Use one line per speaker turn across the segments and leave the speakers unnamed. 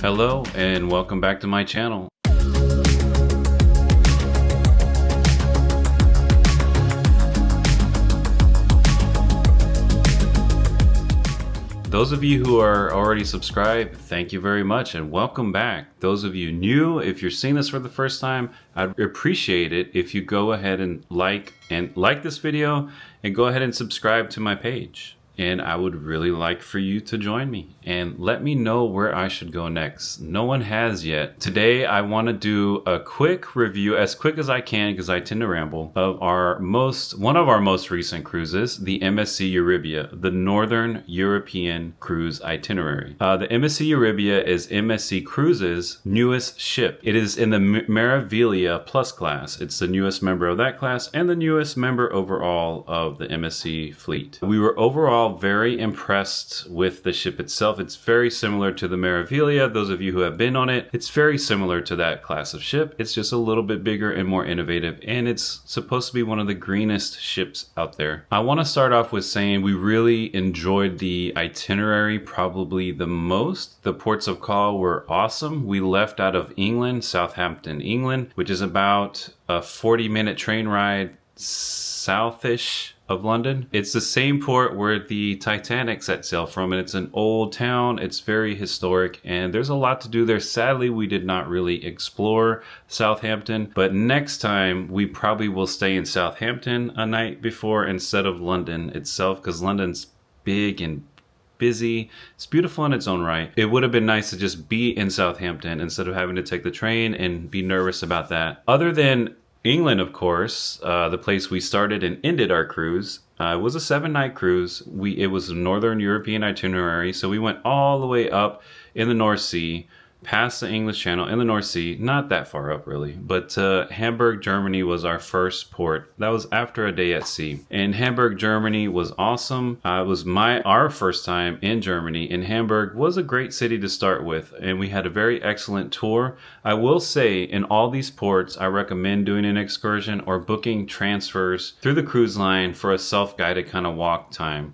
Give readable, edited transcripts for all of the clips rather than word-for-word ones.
Hello and welcome back to my channel. Those of you who are already subscribed, thank you very much and welcome back. Those of you new, if you're seeing this for the first time, I'd appreciate it if you go ahead and like this video and go ahead and subscribe to my page. And I would really like for you to join me and let me know where I should go next. No one has yet. Today, I want to do a quick review, as quick as I can because I tend to ramble, of one of our most recent cruises, the MSC Euribia, the Northern European cruise itinerary. The MSC Euribia is MSC Cruises' newest ship. It is in the Meraviglia Plus class. It's the newest member of that class and the newest member overall of the MSC fleet. We were overall very impressed with the ship itself. It's very similar to the Meraviglia. Those of you who have been on it, it's very similar to that class of ship. It's just a little bit bigger and more innovative, and it's supposed to be one of the greenest ships out there. I want to start off with saying we really enjoyed the itinerary probably the most. The ports of call were awesome. We left out of England, Southampton, England, which is about a 40-minute train ride southish of London. It's the same port where the Titanic set sail from, and it's an old town. It's very historic, and there's a lot to do there. Sadly, we did not really explore Southampton, but next time we probably will stay in Southampton a night before instead of London itself, because London's big and busy. It's beautiful in its own right. It would have been nice to just be in Southampton instead of having to take the train and be nervous about that. Other than England, of course, the place we started and ended our cruise, was a 7-night cruise. It was a Northern European itinerary, so we went all the way up in the North Sea, past the English Channel in the North Sea, not that far up really, but Hamburg, Germany was our first port. That was after a day at sea. And Hamburg, Germany was awesome. It was our first time in Germany, and Hamburg was a great city to start with, and we had a very excellent tour. I will say in all these ports, I recommend doing an excursion or booking transfers through the cruise line for a self-guided kind of walk time.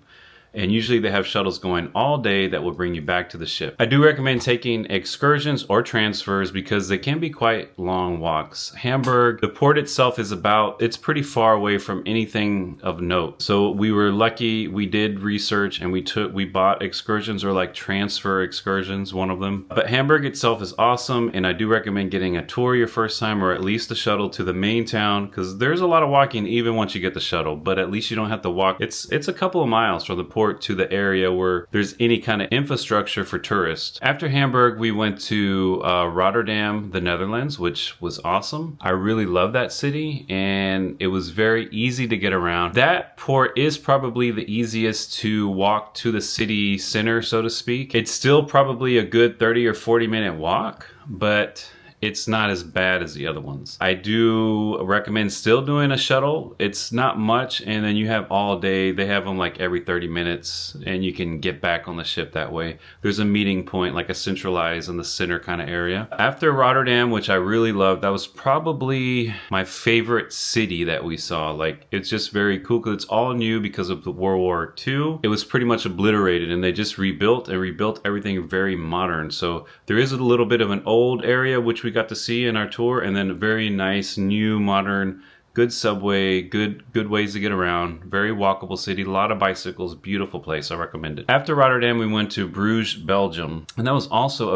And usually they have shuttles going all day that will bring you back to the ship. I do recommend taking excursions or transfers because they can be quite long walks. Hamburg, the port itself it's pretty far away from anything of note. So we were lucky, we did research and we bought excursions, or like transfer excursions, one of them. But Hamburg itself is awesome, and I do recommend getting a tour your first time, or at least a shuttle to the main town, because there's a lot of walking even once you get the shuttle, but at least you don't have to walk. It's a couple of miles from the port to the area where there's any kind of infrastructure for tourists. After Hamburg, we went to Rotterdam, the Netherlands, which was awesome. I really love that city, and it was very easy to get around. That port is probably the easiest to walk to the city center, so to speak. It's still probably a good 30 or 40 minute walk, but it's not as bad as the other ones. I do recommend still doing a shuttle. It's not much, and then you have all day. They have them like every 30 minutes, and you can get back on the ship that way. There's a meeting point, like a centralized in the center kind of area. After Rotterdam, which I really loved, that was probably my favorite city that we saw. Like, it's just very cool because it's all new because of the World War II. It was pretty much obliterated, and they just rebuilt everything very modern. So there is a little bit of an old area, which we got to see in our tour, and then a very nice new modern, good subway, good ways to get around, very walkable city, a lot of bicycles, beautiful place. I recommend it. After Rotterdam, we went to Bruges, Belgium, and that was also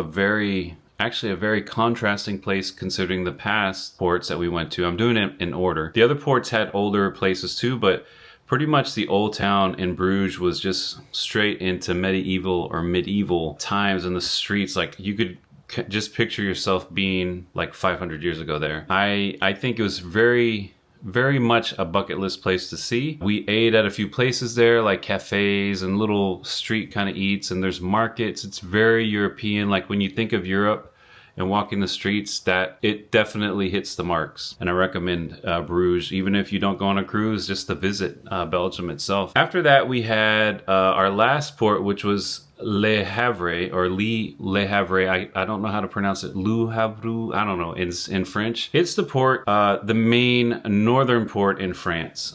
actually a very contrasting place considering the past ports that we went to. I'm doing it in order. The other ports had older places too, but pretty much the old town in Bruges was just straight into medieval times, in the streets. Like, you could just picture yourself being like 500 years ago there. I think it was very much a bucket list place to see. We ate at a few places there, like cafes and little street kind of eats, and there's markets. It's very European. Like, when you think of Europe and walking the streets, that it definitely hits the marks. And I recommend Bruges, even if you don't go on a cruise, just to visit Belgium itself. After that, we had our last port, which was Le Havre, or Le Havre. I don't know how to pronounce it. Le Havre, I don't know, in French. It's the port, the main northern port in France.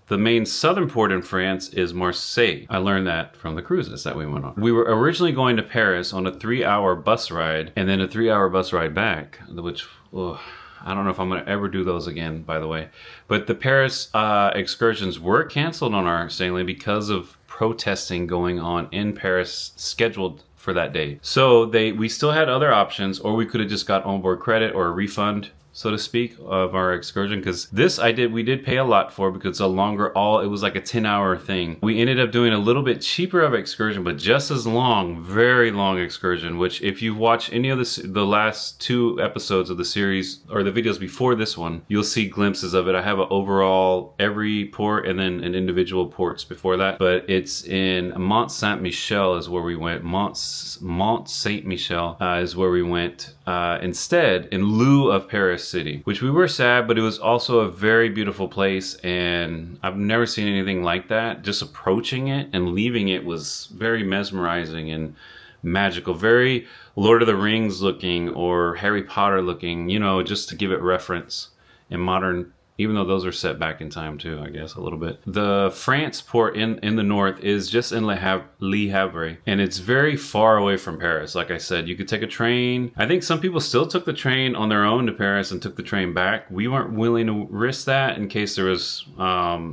The main southern port in France is Marseille. I learned that from the cruises that we went on. We were originally going to Paris on a 3-hour bus ride and then a 3-hour bus ride back, which, I don't know if I'm going to ever do those again, by the way. But the Paris excursions were canceled on our sailing because of protesting going on in Paris scheduled for that day. So we still had other options, or we could have just got onboard credit or a refund, so to speak, of our excursion, because we did pay a lot for because it's a longer it was like a 10-hour thing. We ended up doing a little bit cheaper of excursion, but just as long, very long excursion, which if you've watched any of the last 2 episodes of the series or the videos before this one, you'll see glimpses of it. I have an overall every port and then an individual ports before that, but it's in Mont Saint-Michel is where we went. Mont Saint-Michel is where we went instead, in lieu of Paris City, which we were sad, but it was also a very beautiful place, and I've never seen anything like that. Just approaching it and leaving it was very mesmerizing and magical, very Lord of the Rings looking or Harry Potter looking, just to give it reference in modern, even though those are set back in time too, I guess, a little bit. The France port in the north is just in Le Havre, and it's very far away from Paris. Like I said, you could take a train. I think some people still took the train on their own to Paris and took the train back. We weren't willing to risk that in case there was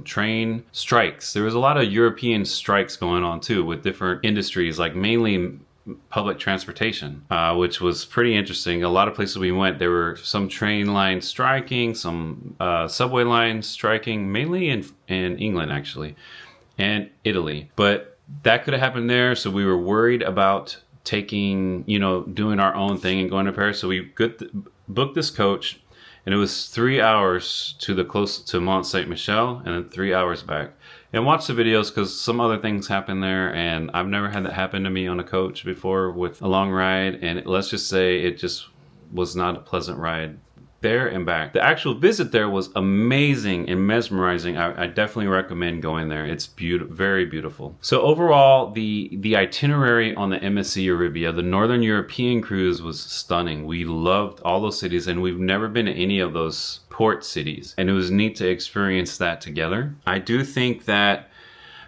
train strikes. There was a lot of European strikes going on too with different industries, like mainly public transportation, which was pretty interesting. A lot of places we went, there were some train lines striking, some subway lines striking, mainly in England actually, and Italy. But that could have happened there, so we were worried about taking, doing our own thing and going to Paris. So we booked this coach, and it was 3 hours to Mont Saint-Michel and then 3 hours back. And watch the videos because some other things happen there, and I've never had that happen to me on a coach before with a long ride, and let's just say it just was not a pleasant ride there and back. The actual visit there was amazing and mesmerizing. I definitely recommend going there. It's very beautiful. So overall, the itinerary on the MSC Euribia, the Northern European cruise, was stunning. We loved all those cities, and we've never been to any of those port cities, and it was neat to experience that together. I do think that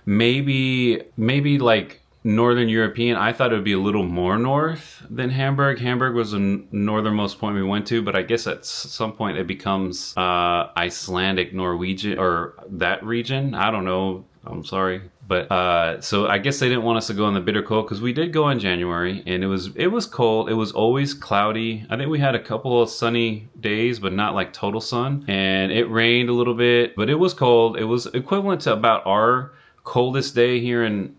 maybe like Northern European, I thought it would be a little more north than Hamburg. Hamburg was the northernmost point we went to, but I guess at some point it becomes Icelandic, Norwegian, or that region. I don't know. I'm sorry. But so I guess they didn't want us to go in the bitter cold, because we did go in January, and it was cold. It was always cloudy. I think we had a couple of sunny days, but not like total sun. And it rained a little bit, but it was cold. It was equivalent to about our coldest day here in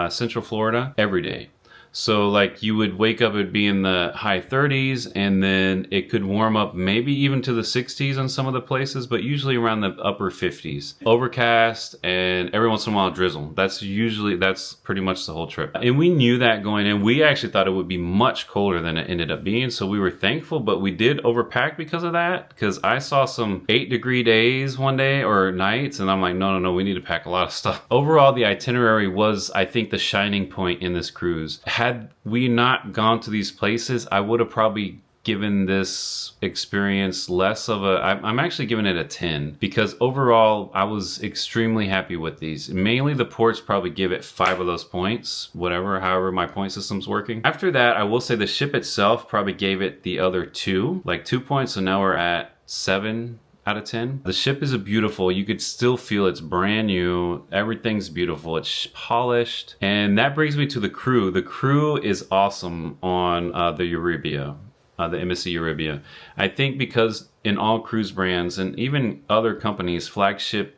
Central Florida every day. So like you would wake up, it would be in the high 30s, and then it could warm up maybe even to the 60s in some of the places, but usually around the upper 50s. Overcast, and every once in a while drizzle. That's pretty much the whole trip. And we knew that going in. We actually thought it would be much colder than it ended up being, so we were thankful, but we did overpack because of that, because I saw some 8-degree days one day or nights, and I'm like, no, we need to pack a lot of stuff. Overall, the itinerary was, I think, the shining point in this cruise. Had we not gone to these places, I would have probably given this experience less of a... I'm actually giving it a 10, because overall I was extremely happy with these. Mainly the ports probably give it 5 of those points, however my point system's working. After that, I will say the ship itself probably gave it the other 2, like 2 points, so now we're at 7 out of 10. The ship is beautiful. You could still feel it's brand new. Everything's beautiful. It's polished. And that brings me to the crew. The crew is awesome on the Euribia, the MSC Euribia. I think because in all cruise brands and even other companies, flagships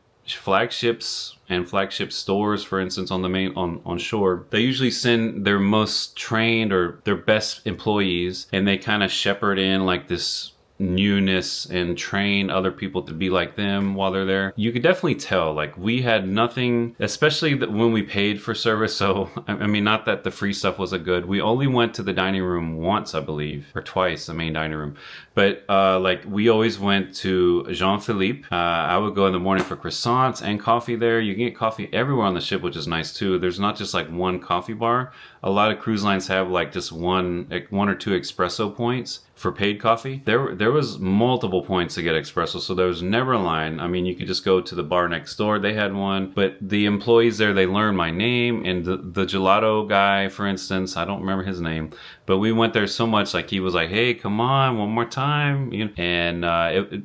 and flagship stores, for instance, on shore, they usually send their most trained or their best employees, and they kind of shepherd in like this newness and train other people to be like them while they're there. You could definitely tell, like, we had nothing, especially when we paid for service. So I mean, not that the free stuff wasn't good. We only went to the dining room once, I believe, or twice, the main dining room. But like, we always went to Jean-Philippe. I would go in the morning for croissants and coffee there. You can get coffee everywhere on the ship, which is nice too. There's not just like one coffee bar. A lot of cruise lines have like just one or two espresso points for paid coffee, there was multiple points to get espresso, so there was never a line. I mean, you could just go to the bar next door, they had one, but the employees there, they learned my name, and the gelato guy, for instance, I don't remember his name, but we went there so much, like he was like, hey, come on, one more time, and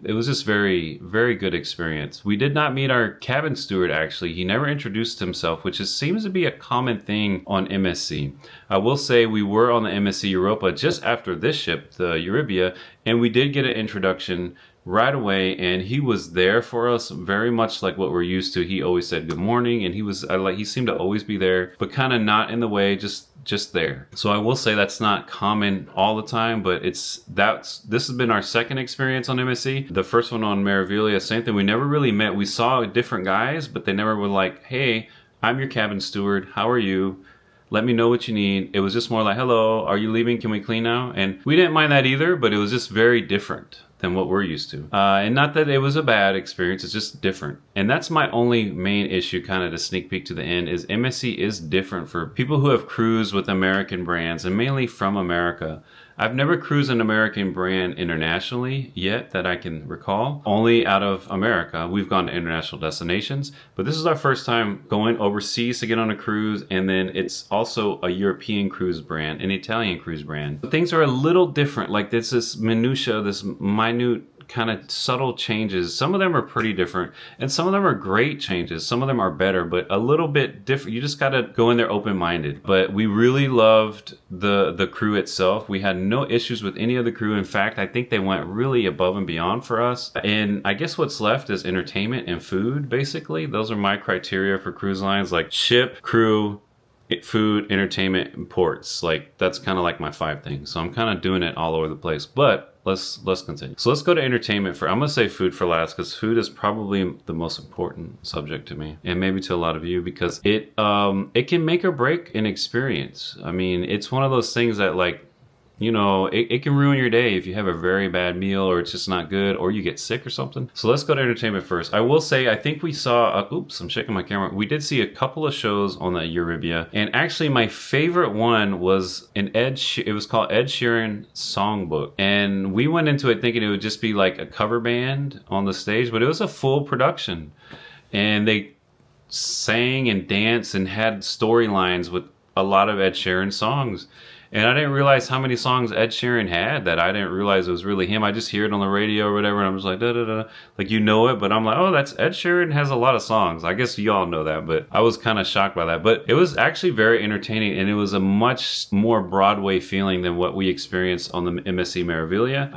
it was just very, very good experience. We did not meet our cabin steward, actually. He never introduced himself, which seems to be a common thing on MSC. I will say we were on the MSC Europa just after this ship, the Euribia, and we did get an introduction right away, and he was there for us very much like what we're used to. He always said good morning, and he seemed to always be there, but kind of not in the way, just there. So I will say that's not common all the time, but this has been our second experience on MSC. The first one on Meraviglia, same thing. We never really met. We saw different guys, but they never were like, hey, I'm your cabin steward, how are you? Let me know what you need. It was just more like, hello, are you leaving? Can we clean now? And we didn't mind that either, but it was just very different than what we're used to. And not that it was a bad experience, it's just different. And that's my only main issue, kind of to sneak peek to the end, is MSC is different for people who have cruised with American brands, and mainly from America. I've never cruised an American brand internationally yet that I can recall. Only out of America. We've gone to international destinations, but this is our first time going overseas to get on a cruise, and then it's also a European cruise brand, an Italian cruise brand. But things are a little different. Like this minutia, this minute kind of subtle changes. Some of them are pretty different, and some of them are great changes. Some of them are better, but a little bit different. You just got to go in there open-minded. But we really loved the crew itself. We had no issues with any of the crew. In fact, I think they went really above and beyond for us. And I guess what's left is entertainment and food, basically. Those are my criteria for cruise lines, like ship, crew, food, entertainment, and ports. Like that's kind of like my 5 things. So I'm kind of doing it all over the place. But let's continue. So let's go to entertainment for. I'm gonna say food for last, because food is probably the most important subject to me, and maybe to a lot of you, because it can make or break an experience. I mean, it's one of those things that, like, you know, it can ruin your day if you have a very bad meal, or it's just not good, or you get sick or something. So let's go to entertainment first. I will say, I think we saw, oops, I'm shaking my camera. We did see a couple of shows on the Euribia, and actually my favorite one was it was called Ed Sheeran Songbook. And we went into it thinking it would just be like a cover band on the stage, but it was a full production. And they sang and danced and had storylines with a lot of Ed Sheeran songs. And I didn't realize how many songs Ed Sheeran had that I didn't realize it was really him. I just hear it on the radio or whatever, and I'm just like, da-da-da. Like, you know it, but I'm like, oh, that's Ed Sheeran has a lot of songs. I guess you all know that, but I was kind of shocked by that. But it was actually very entertaining, and it was a much more Broadway feeling than what we experienced on the MSC Meraviglia.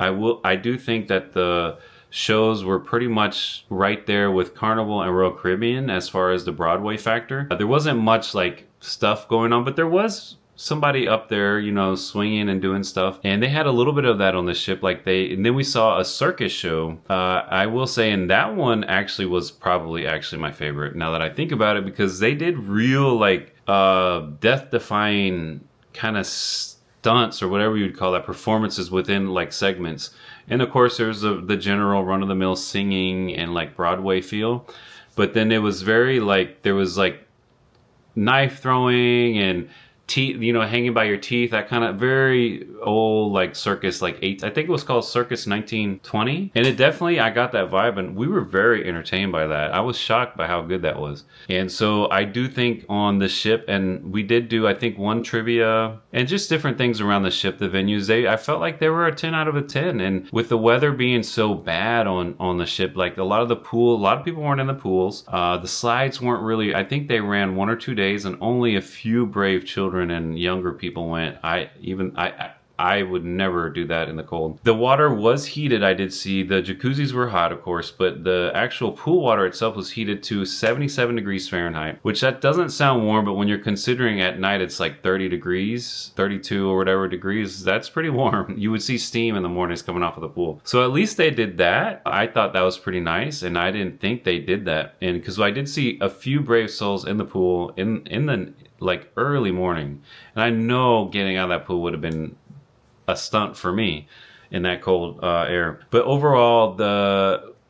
I do think that the shows were pretty much right there with Carnival and Royal Caribbean as far as the Broadway factor. There wasn't much like stuff going on, but there was somebody up there, you know, swinging and doing stuff, and they had a little bit of that on the ship. And then we saw a circus show. I will say, and that one actually was probably my favorite, now that I think about it, because they did real, like, death-defying kind of stunts, or whatever you'd call that, performances within, like, segments. And of course there's the general run-of-the-mill singing and, like, Broadway feel, but then it was very, like, there was, like, knife throwing and teeth, you know, hanging by your teeth, that kind of very old, like, circus, like, I think it was called Circus 1920. And it definitely, I got that vibe, and we were very entertained by that. I was shocked by how good that was. And so I do think on the ship, and we did do, I think, one trivia and just different things around the ship, the venues, I felt like they were a 10 out of a 10. And with the weather being so bad on the ship, like, a lot of people weren't in the pools. The slides weren't really, I think they ran 1 or 2 days, and only a few brave children and younger people went. I would never do that in the cold. The water was heated, I did see. The jacuzzis were hot, of course, but the actual pool water itself was heated to 77 degrees Fahrenheit, which that doesn't sound warm, but when you're considering at night it's like 30 degrees, 32 or whatever degrees, that's pretty warm. You would see steam in the mornings coming off of the pool. So at least they did that. I thought that was pretty nice, and I didn't think they did that. And because I did see a few brave souls in the pool in the, like, early morning. And I know getting out of that pool would have been a stunt for me in that cold air. But overall,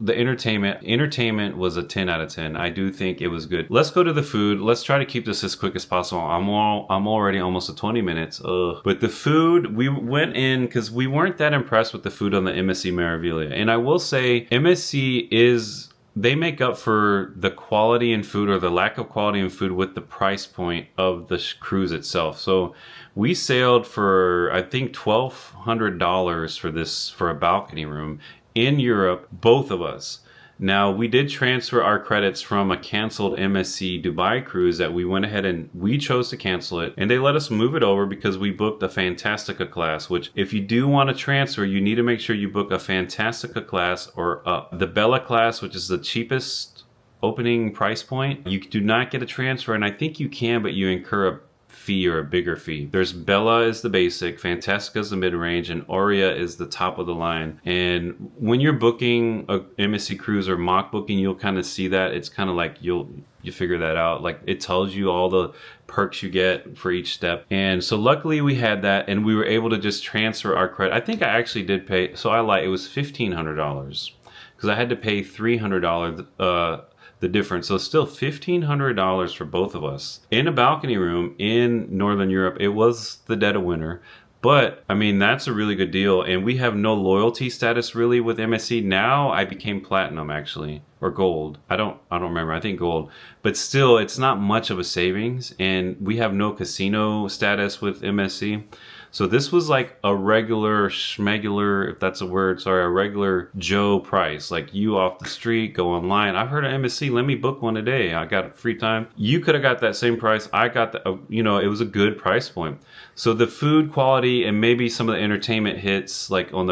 the entertainment was a 10 out of 10. I do think it was good. Let's go to the food. Let's try to keep this as quick as possible. I'm already almost at 20 minutes. Ugh. But the food, we went in because we weren't that impressed with the food on the MSC Meraviglia. And I will say MSC they make up for the quality in food or the lack of quality in food with the price point of the cruise itself. So we sailed for, I think, $1,200 for a balcony room in Europe, both of us. Now, we did transfer our credits from a canceled MSC Dubai cruise that we went ahead and we chose to cancel it. And they let us move it over because we booked a Fantastica class, which if you do want to transfer, you need to make sure you book a Fantastica class or the Bella class, which is the cheapest opening price point. You do not get a transfer, and I think you can, but you incur a fee or a bigger fee. There's Bella is the basic, Fantastica is the mid-range, and Aurea is the top of the line. And when you're booking a MSC cruise or mock booking, you'll kind of see that. It's kind of like you figure that out. Like it tells you all the perks you get for each step. And so luckily we had that, and we were able to just transfer our credit. I think I actually did pay, so I lied, it was $1,500 because I had to pay $300 the difference. So still $1,500 for both of us in a balcony room in Northern Europe. It was the dead of winter, but I mean, that's a really good deal. And we have no loyalty status really with MSC. Now I became platinum actually, or gold. I don't remember. I think gold, but still it's not much of a savings. And we have no casino status with MSC. So this was like a regular schmegular, if that's a word, sorry, a regular Joe price. Like you off the street, go online. I've heard of MSC, let me book one today. I got free time. You could have got that same price. I got the, it was a good price point. So the food quality and maybe some of the entertainment hits like on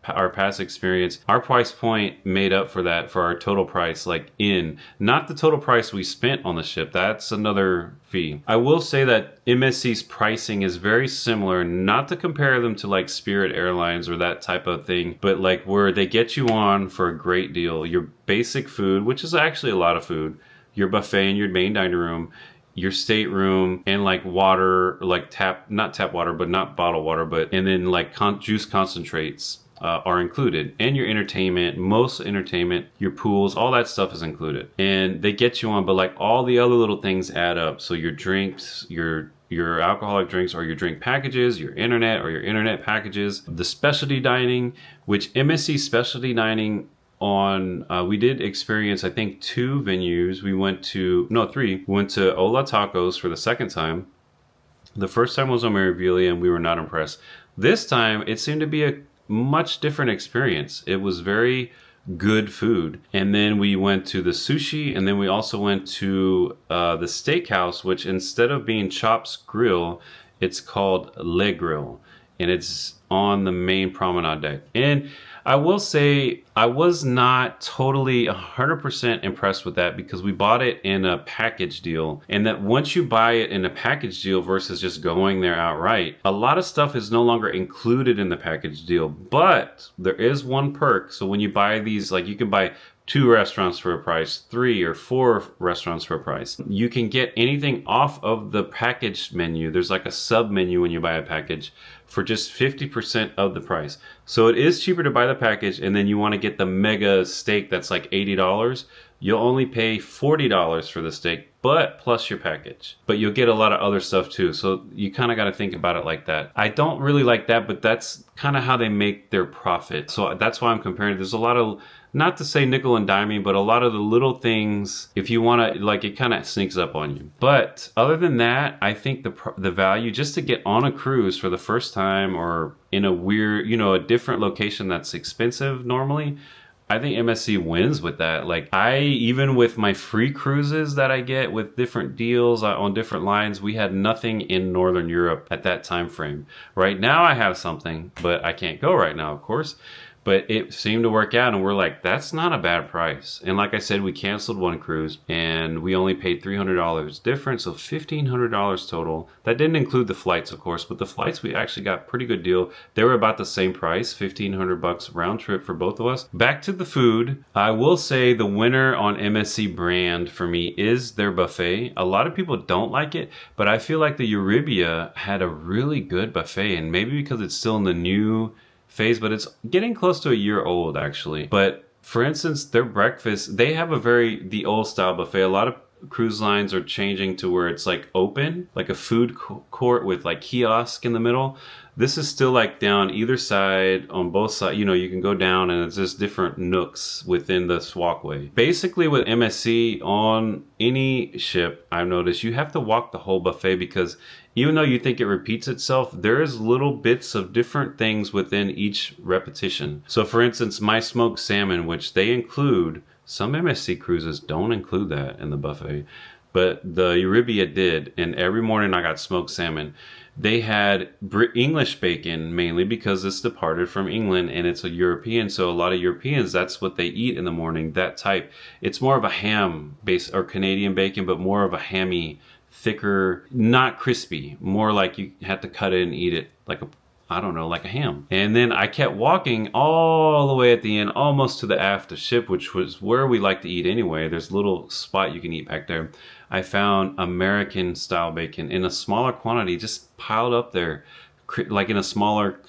our past experience, our price point made up for that for our total price, not the total price we spent on the ship. That's another fee. I will say that MSC's pricing is very similar, not to compare them to like Spirit Airlines or that type of thing, but like where they get you on for a great deal. Your basic food, which is actually a lot of food, your buffet in your main dining room, your stateroom, and like water, like not tap water, but not bottled water, and then like juice concentrates are included, and your entertainment, most entertainment, your pools, all that stuff is included, and they get you on. But like all the other little things add up. So your drinks, your alcoholic drinks, or your drink packages, your internet packages, the specialty dining, which MSC specialty dining on we did experience, I think, 2 venues. We went to 3. We went to Ola Tacos for the second time. The first time was on Meraviglia, and we were not impressed. This time it seemed to be a much different experience. It was very good food. And then we went to the sushi, and then we also went to the steakhouse, which instead of being Chop's Grill, it's called Le Grill, and it's on the main promenade deck. And I will say I was not totally 100% impressed with that because we bought it in a package deal, and that once you buy it in a package deal versus just going there outright, a lot of stuff is no longer included in the package deal. But there is one perk. So when you buy these, like you can buy 2 restaurants for a price, 3 or 4 restaurants for a price. You can get anything off of the package menu. There's like a sub menu when you buy a package for just 50% of the price. So it is cheaper to buy the package, and then you want to get the mega steak that's like $80. You'll only pay $40 for the steak, but plus your package. But you'll get a lot of other stuff too. So you kind of got to think about it like that. I don't really like that, but that's kind of how they make their profit. So that's why I'm comparing. There's a lot of, not to say nickel and diming, but a lot of the little things, if you want to, like, it kind of sneaks up on you. But other than that, I think the value just to get on a cruise for the first time, or in a weird, a different location that's expensive normally, I think MSC wins with that. Like, even with my free cruises that I get with different deals on different lines, we had nothing in Northern Europe at that time frame. Right now I have something, but I can't go right now, of course. But it seemed to work out, and we're like, that's not a bad price. And like I said, we canceled one cruise, and we only paid $300 difference, so $1,500 total. That didn't include the flights, of course, but the flights we actually got a pretty good deal. They were about the same price, $1,500 round trip for both of us. Back to the food, I will say the winner on MSC brand for me is their buffet. A lot of people don't like it, but I feel like the Euribia had a really good buffet, and maybe because it's still in the new phase, but it's getting close to a year old actually. But For instance, their breakfast, they have the old style buffet. A lot of cruise lines are changing to where it's like open, like a food court with like kiosk in the middle. This is still like down either side, on both sides. You can go down and it's just different nooks within this walkway. Basically with MSC on any ship, I've noticed you have to walk the whole buffet, because even though you think it repeats itself, there is little bits of different things within each repetition. So for instance, my smoked salmon, which they include, some MSC cruises don't include that in the buffet, but the Euribia did, and every morning I got smoked salmon. They had English bacon, mainly because it's departed from England and it's a European. So a lot of Europeans, that's what they eat in the morning, that type. It's more of a ham base, or Canadian bacon, but more of a hammy, thicker, not crispy, more like you had to cut it and eat it like like a ham. And then I kept walking all the way at the end, almost to the aft of ship, which was where we like to eat anyway. There's a little spot you can eat back there. I found American style bacon in a smaller quantity, just piled up there, like in a smaller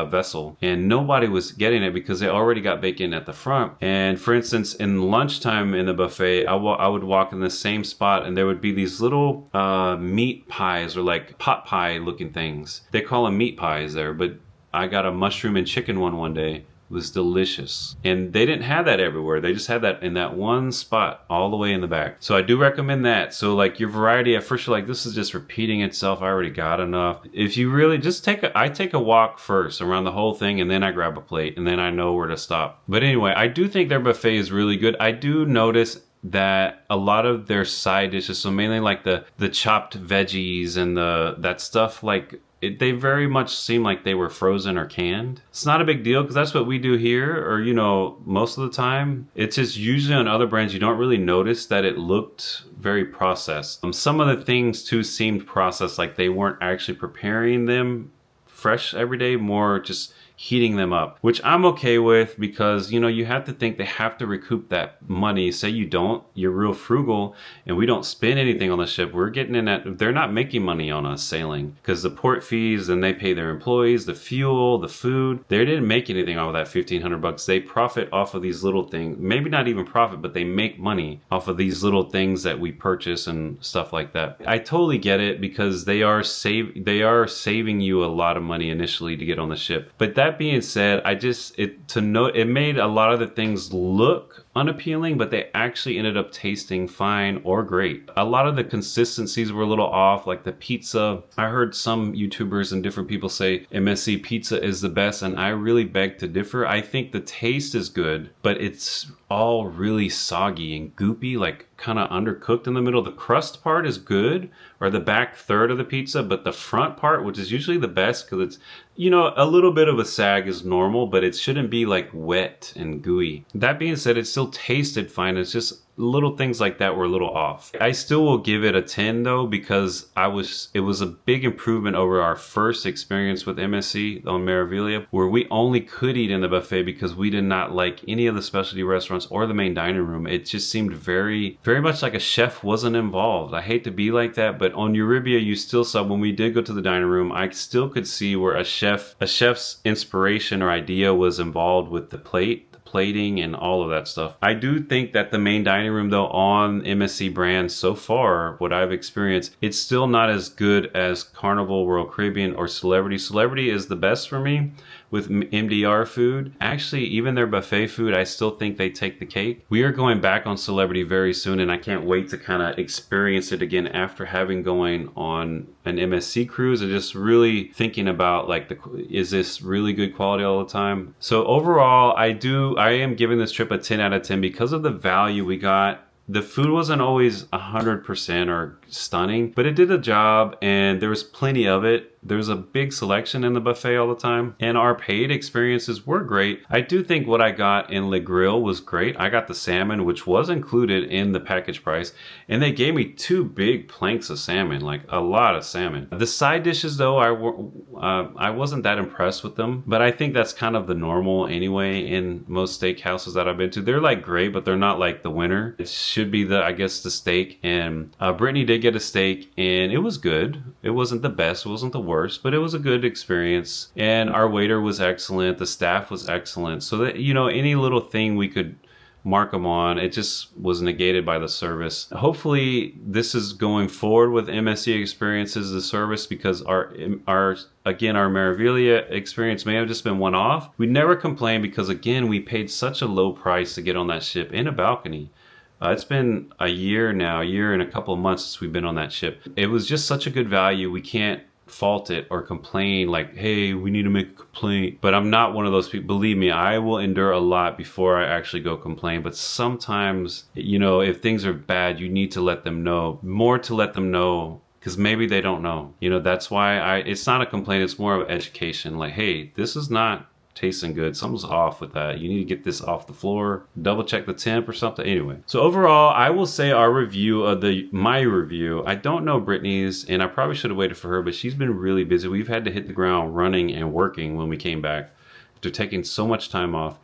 vessel, and nobody was getting it because they already got bacon at the front. And for instance, in lunchtime in the buffet, I would walk in the same spot, and there would be these little meat pies, or like pot pie looking things. They call them meat pies there, but I got a mushroom and chicken one day. It was delicious. And they didn't have that everywhere. They just had that in that one spot all the way in the back. So I do recommend that. So like your variety, at first you're like, this is just repeating itself. I already got enough. If you really just I take a walk first around the whole thing, and then I grab a plate, and then I know where to stop. But anyway, I do think their buffet is really good. I do notice that a lot of their side dishes, so mainly like the chopped veggies and that stuff, like they very much seem like they were frozen or canned. It's not a big deal, because that's what we do here, or most of the time. It's just usually on other brands you don't really notice that it looked very processed. Some of the things too seemed processed, like they weren't actually preparing them fresh every day, more just heating them up, which I'm okay with, because you have to think they have to recoup that money. Say you don't, you're real frugal, and we don't spend anything on the ship. We're getting in that, they're not making money on us sailing, because the port fees, and they pay their employees, the fuel, the food. They didn't make anything off of that $1,500. They profit off of these little things. Maybe not even profit, but they make money off of these little things that we purchase and stuff like that. I totally get it, because they are saving you a lot of money initially to get on the ship. But that being said, it made a lot of the things look unappealing, but they actually ended up tasting fine or great. A lot of the consistencies were a little off, like the pizza. I heard some YouTubers and different people say MSC pizza is the best, and I really beg to differ. I think the taste is good, but it's all really soggy and goopy, like kind of undercooked in the middle. The crust part is good, or the back third of the pizza, but the front part, which is usually the best, because it's a little bit of a sag is normal, but it shouldn't be like wet and gooey. That being said, it still tasted fine. It's just little things like that were a little off. I still will give it a 10 though, because it was a big improvement over our first experience with MSC on Meraviglia, where we only could eat in the buffet because we did not like any of the specialty restaurants or the main dining room. It just seemed very, very much like a chef wasn't involved. I hate to be like that, but on Euribia, you still saw, when we did go to the dining room, I still could see where a chef's inspiration or idea was involved with the plating and all of that stuff. I do think that the main dining room though on MSC brand so far, what I've experienced, it's still not as good as Carnival, Royal Caribbean, or Celebrity. Celebrity is the best for me with MDR food. Actually, even their buffet food, I still think they take the cake. We are going back on Celebrity very soon, and I can't wait to kind of experience it again after having going on an MSC cruise, and just really thinking about like, is this really good quality all the time? So overall, I am giving this trip a 10 out of 10 because of the value we got. The food wasn't always 100% or stunning, but it did a job, and there was plenty of it. There's a big selection in the buffet all the time, and our paid experiences were great. I do think what I got in Le Grill was great. I got the salmon, which was included in the package price, and they gave me 2 big planks of salmon, like a lot of salmon. The side dishes though, I wasn't that impressed with them, but I think that's kind of the normal anyway in most steakhouses that I've been to. They're like great, but they're not like the winner. It should be the steak, and Brittany did get a steak, and it was good. It wasn't the best, it wasn't the worst, but it was a good experience, and our waiter was excellent, the staff was excellent, so that any little thing we could mark them on. It just was negated by the service. Hopefully this is going forward with MSC experiences, the service, because our Meraviglia experience may have just been one off. We never complained because again, we paid such a low price to get on that ship in a balcony. It's been a year now, a year and a couple of months since we've been on that ship. It was just such a good value. We can't fault it or complain like, hey, we need to make a complaint. But I'm not one of those people. Believe me, I will endure a lot before I actually go complain. But sometimes, you know, if things are bad, you need to let them know. More to let them know, because maybe they don't know. You know, that's why it's not a complaint. It's more of education. Like, hey, this is not tasting good. Something's off with that. You need to get this off the floor. Double check the temp or something. Anyway, so overall, I will say our review of my review. I don't know Brittany's, and I probably should have waited for her, but she's been really busy. We've had to hit the ground running and working when we came back after taking so much time off.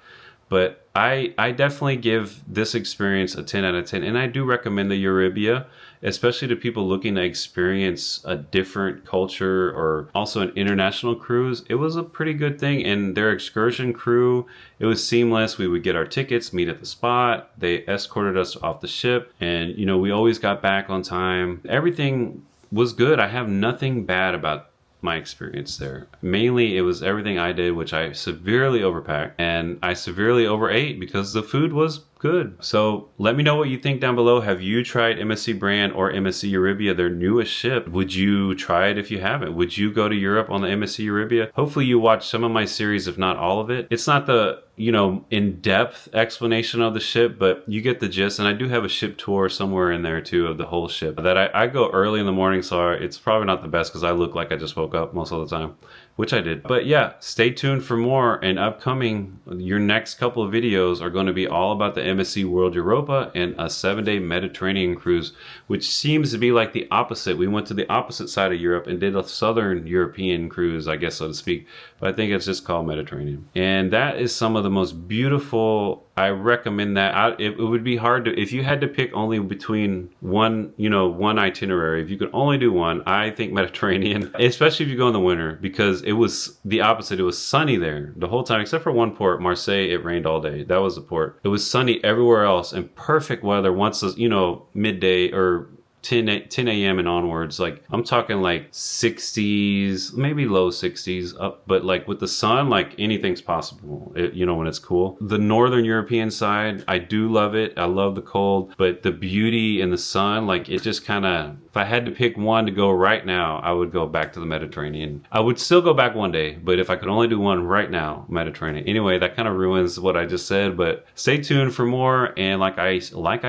But I definitely give this experience a 10 out of 10, and I do recommend the Euribia, especially to people looking to experience a different culture or also an international cruise. It was a pretty good thing, and their excursion crew, it was seamless. We would get our tickets, meet at the spot. They escorted us off the ship, and you know, we always got back on time. Everything was good. I have nothing bad about my experience there. Mainly it was everything I did, which I severely overpacked, and I severely overate because the food was good. So let me know what you think down below. Have you tried MSC brand or MSC Euribia, their newest ship? Would you try it if you haven't? Would you go to Europe on the MSC Euribia? Hopefully you watched some of my series, if not all of it. It's not the, you know, in-depth explanation of the ship, but you get the gist. And I do have a ship tour somewhere in there too of the whole ship that I go early in the morning, so it's probably not the best because I look like I just woke up most of the time, which I did. But yeah, stay tuned for more, and upcoming, your next couple of videos are going to be all about the MSC World Europa and a 7-day Mediterranean cruise, which seems to be like the opposite. We went to the opposite side of Europe and did a Southern European cruise, I guess, so to speak, but I think it's just called Mediterranean. And that is some of the most beautiful. I recommend that. It would be hard to, if you had to pick only between one, you know, one itinerary, if you could only do one, I think Mediterranean, especially if you go in the winter, because it was the opposite. It was sunny there the whole time, except for one port, Marseille. It rained all day. That was the port. It was sunny everywhere else and perfect weather once, you know, midday or 10 a.m. and onwards. Like, I'm talking like 60s, maybe low 60s up, but like with the sun, like anything's possible, you know, when it's cool. The Northern European side, I do love it. I love the cold, but the beauty in the sun, like it just kind of, if I had to pick one to go right now, I would go back to the Mediterranean. I would still go back one day, but if I could only do one right now, Mediterranean. Anyway, that kind of ruins what I just said, but stay tuned for more. And like I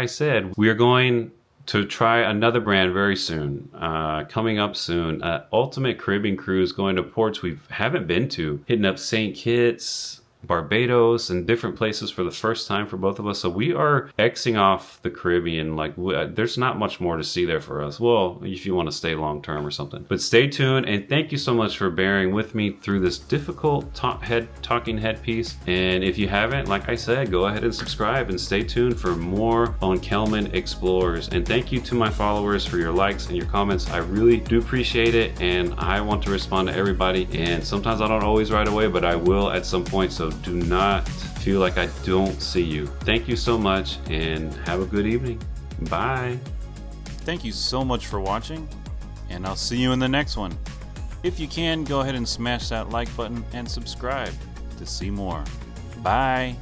said, we are going to try another brand very soon, coming up soon. Ultimate Caribbean cruise, going to ports we haven't been to, hitting up St. Kitts, Barbados, and different places for the first time for both of us. So we are Xing off the Caribbean. Like, there's not much more to see there for us. Well, if you want to stay long term or something. But stay tuned, and thank you so much for bearing with me through this difficult talking head piece. And if you haven't, like I said, go ahead and subscribe and stay tuned for more on Kellman Explores. And thank you to my followers for your likes and your comments. I really do appreciate it, and I want to respond to everybody. And sometimes I don't always right away, but I will at some point. So do not feel like I don't see you. Thank you so much, and have a good evening. Bye.
Thank you so much for watching, and I'll see you in the next one. If you can, go ahead and smash that like button and subscribe to see more. Bye.